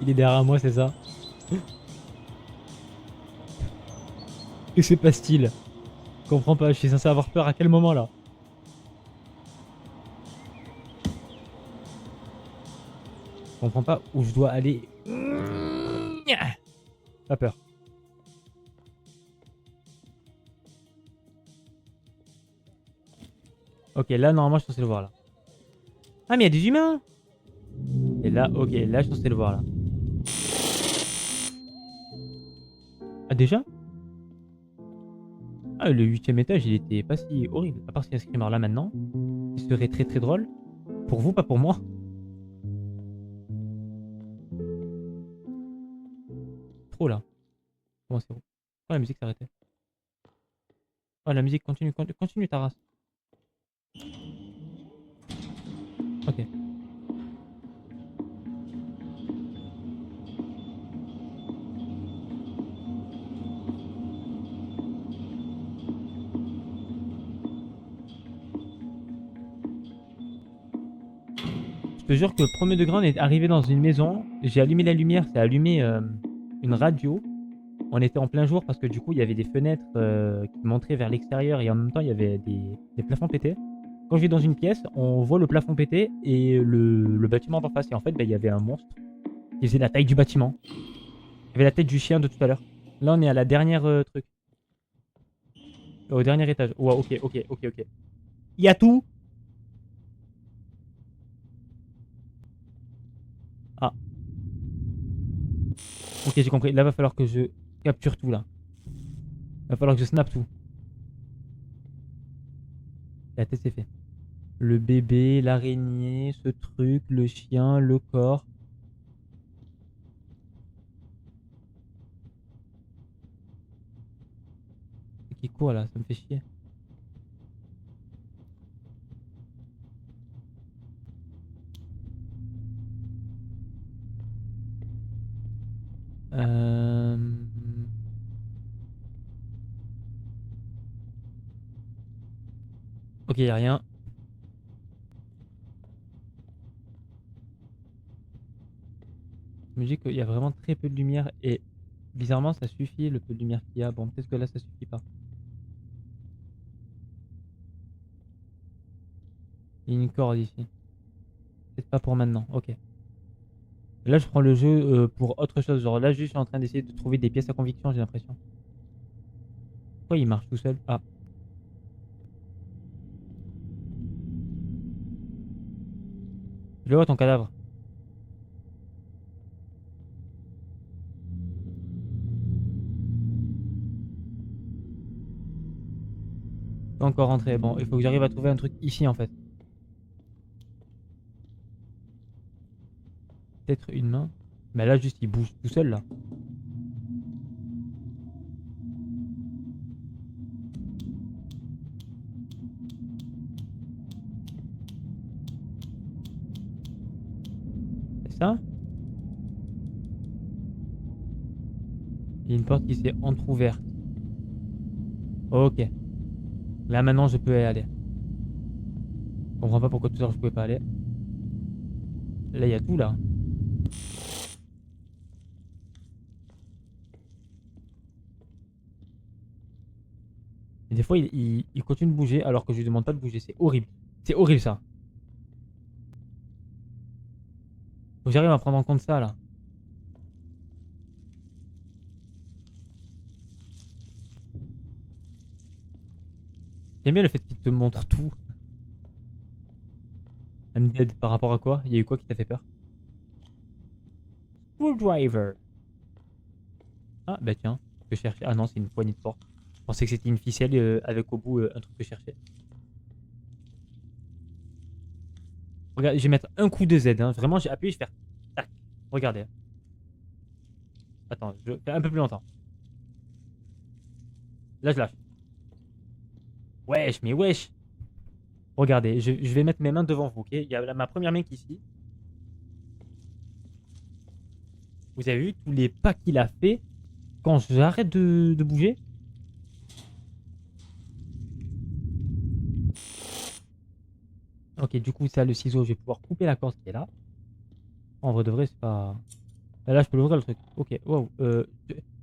Il est derrière moi, c'est ça? Que se passe-t-il? Je comprends pas. Je suis censé avoir peur à quel moment là? Je comprends pas où je dois aller. Pas peur. Ok, là, normalement, je suis censé le voir là. Ah, mais il y a des humains! Et là, ok, là, je suis censé le voir là. Ah, déjà? Ah, le 8ème étage, il était pas si horrible. À part s'il y a un screamer là maintenant. Il serait très très drôle. Pour vous, pas pour moi. Trop là. Comment c'est bon. Oh, la musique s'est arrêtée. Oh, la musique continue, continue ta race. Ok. Je te jure que premier degré, on est arrivé dans une maison. J'ai allumé la lumière, c'est allumé une radio. On était en plein jour parce que du coup, il y avait des fenêtres qui montraient vers l'extérieur et en même temps, il y avait des plafonds pétés. Quand je vais dans une pièce, on voit le plafond pété et le bâtiment d'en face. Et en fait, bah, il y avait un monstre qui faisait la taille du bâtiment. Il y avait la tête du chien de tout à l'heure. Là, on est à la dernière truc. Au dernier étage. Wow, ok, ok, ok, ok. Il y a tout. Ah, ok, j'ai compris. Là, va falloir que je capture tout là. Va falloir que je snap tout. La tête, c'est fait. Le bébé, l'araignée, ce truc, le chien, le corps. court là, ça me fait chier. Ok, y a rien. Je me dis qu'il y a vraiment très peu de lumière et bizarrement ça suffit le peu de lumière qu'il y a. Bon, peut-être que là ça suffit pas. Il y a une corde ici. Peut-être pas pour maintenant, ok. Là je prends le jeu pour autre chose. Genre là juste je suis en train d'essayer de trouver des pièces à conviction, j'ai l'impression. Pourquoi il marche tout seul? Ah. Je le vois ton cadavre. Je peux encore rentrer. Bon, il faut que j'arrive à trouver un truc ici en fait. Peut-être une main. Mais là juste il bouge tout seul là. C'est ça? Il y a une porte qui s'est entrouverte. Ok. Là maintenant je peux y aller. Je comprends pas pourquoi tout à l'heure je pouvais pas aller. Là il y a tout là. Et des fois il continue de bouger alors que je lui demande pas de bouger. C'est horrible. C'est horrible ça. Faut que j'arrive à prendre en compte ça là. J'aime bien le fait qu'il te montre tout. I'm dead par rapport à quoi? Il y a eu quoi qui t'a fait peur? Screwdriver. Ah bah tiens, je cherchais. Ah non, c'est une poignée de porte. Je pensais que c'était une ficelle avec au bout un truc que je cherchais. Regarde, je vais mettre un coup de Z. Hein. Vraiment, j'ai appuyé, je vais faire tac. Regardez. Attends, je fais un peu plus longtemps. Là, je lâche. Wesh, mais wesh. Regardez, je vais mettre mes mains devant vous, ok? Il y a ma première main qui est ici. Vous avez vu tous les pas qu'il a fait quand j'arrête de bouger? Ok, du coup, ça, le ciseau, je vais pouvoir couper la corde qui est là. En vrai de vrai, c'est pas... Là, je peux l'ouvrir le truc. Ok, wow.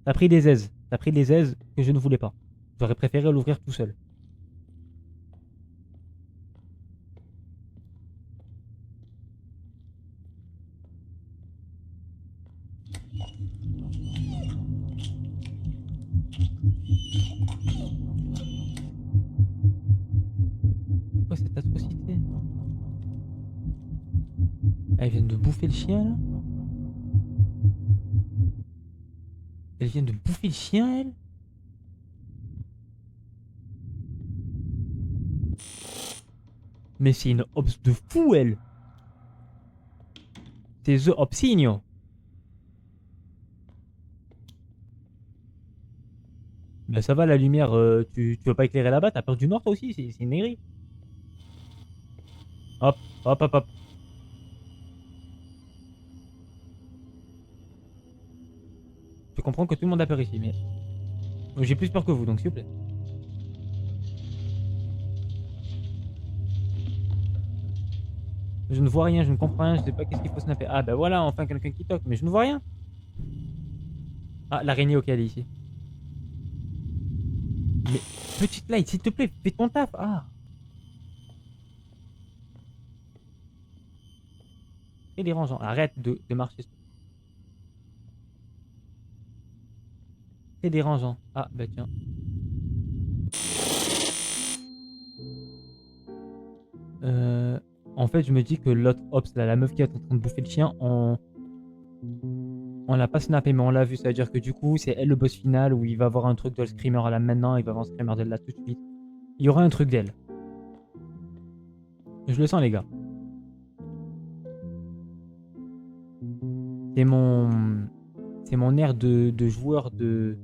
T'as pris des aises. T'as pris des aises que je ne voulais pas. J'aurais préféré l'ouvrir tout seul. Quoi cette atrocité? Elle vient de bouffer le chien, là? Elle vient de bouffer le chien, elle? Mais c'est une obs de fou, elle! C'est The Obsigno! Ben ça va, la lumière, tu veux pas éclairer là-bas? T'as peur du noir, toi aussi? C'est une aigrie. Hop, hop, hop, hop. Je comprends que tout le monde a peur ici, mais... J'ai plus peur que vous, donc s'il vous plaît. Je ne vois rien, je ne comprends rien, je sais pas qu'est-ce qu'il faut snapper. Ah ben voilà, enfin quelqu'un qui toque, mais je ne vois rien. Ah, l'araignée, ok, elle est ici. Mais petite light, s'il te plaît, fais ton taf. Ah, c'est dérangeant. Arrête de marcher. C'est dérangeant. Ah, bah tiens. Euh, En fait, je me dis que l'autre Ops, là, la meuf qui est en train de bouffer le chien, on l'a pas snappé, mais on l'a vu. Ça veut dire que du coup, c'est elle le boss final où il va avoir un truc de screamer à là maintenant, il va avoir un screamer d'elle là tout de suite. Il y aura un truc d'elle. Je le sens, les gars. C'est mon. C'est mon air de joueur de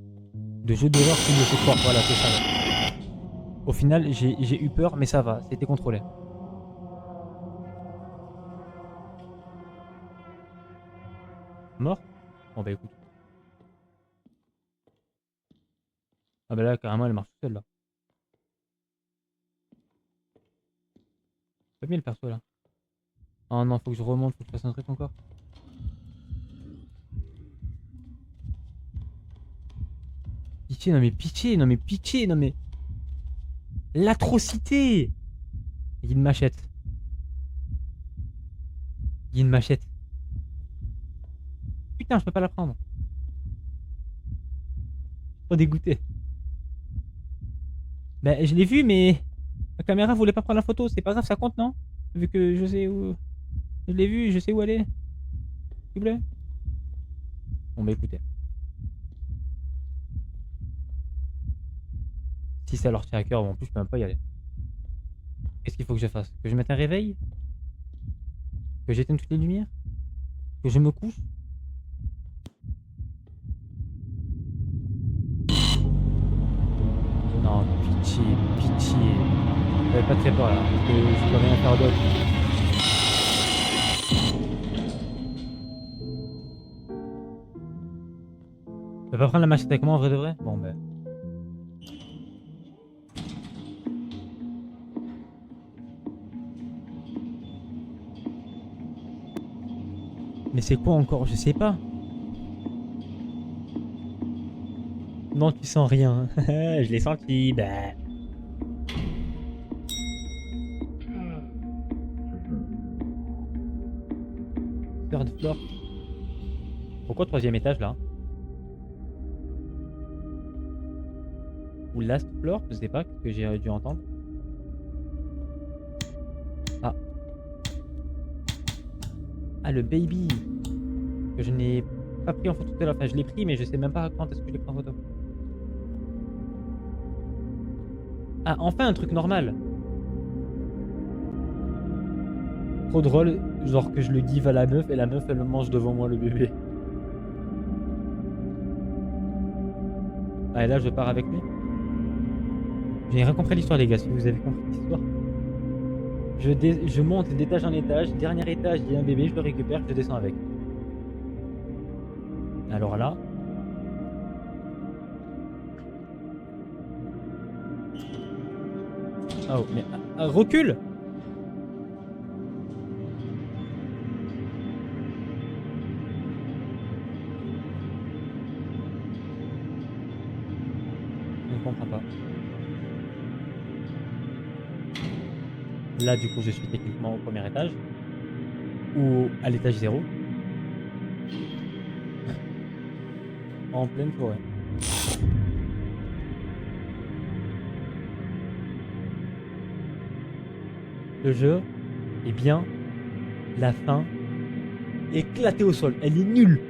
jeu d'horreur qui me fait croire. Voilà, c'est ça. Au final, j'ai eu peur, mais ça va, c'était contrôlé. Mort? Bon bah écoute. Ah bah là, carrément, elle marche toute seule, là. Pas bien le perso, là. Oh non, faut que je remonte, faut que je fasse un truc encore. Pitié, non mais pitié, non mais pitié, non mais... L'atrocité! Il y a une machette. Il y a une machette. Putain, je peux pas la prendre. Trop dégoûté. Bah, je l'ai vu, mais... La caméra voulait pas prendre la photo, c'est pas grave, ça compte, non? Vu que je sais où... Je l'ai vu, je sais où aller. S'il vous plaît. Bon bah écoutez. Si ça leur tient à cœur, bon, en plus je peux même pas y aller. Qu'est-ce qu'il faut que je fasse? Que je mette un réveil? Que j'éteigne toutes les lumières? Que je me couche? Non, pitié, pitié. J'avais pas très peur là, parce que je peux rien faire d'autre. Tu vas pas prendre la machette avec moi en vrai de vrai? Bon ben. Mais c'est quoi encore? Je sais pas. Non, tu sens rien. Je l'ai senti. Bah. Third floor. Pourquoi troisième étage là? Ou last floor? Je sais pas, ce que j'ai dû entendre. Ah. Ah, le baby. Que je n'ai pas pris en photo tout à l'heure. Enfin, je l'ai pris, mais je sais même pas quand est-ce que je l'ai pris en photo. Ah, enfin un truc normal. Trop drôle, genre que je le give à la meuf et la meuf elle me mange devant moi le bébé. Ah et là je pars avec lui. J'ai rien compris à l'histoire les gars, si vous avez compris l'histoire. Je monte d'étage en étage, dernier étage il y a un bébé, je le récupère, je descends avec. Alors là... Oh mais... recule! Je ne comprends pas. Là du coup je suis techniquement au premier étage. Ou à l'étage 0. En pleine forêt. Le jeu est bien, la fin éclatée au sol, elle est nulle.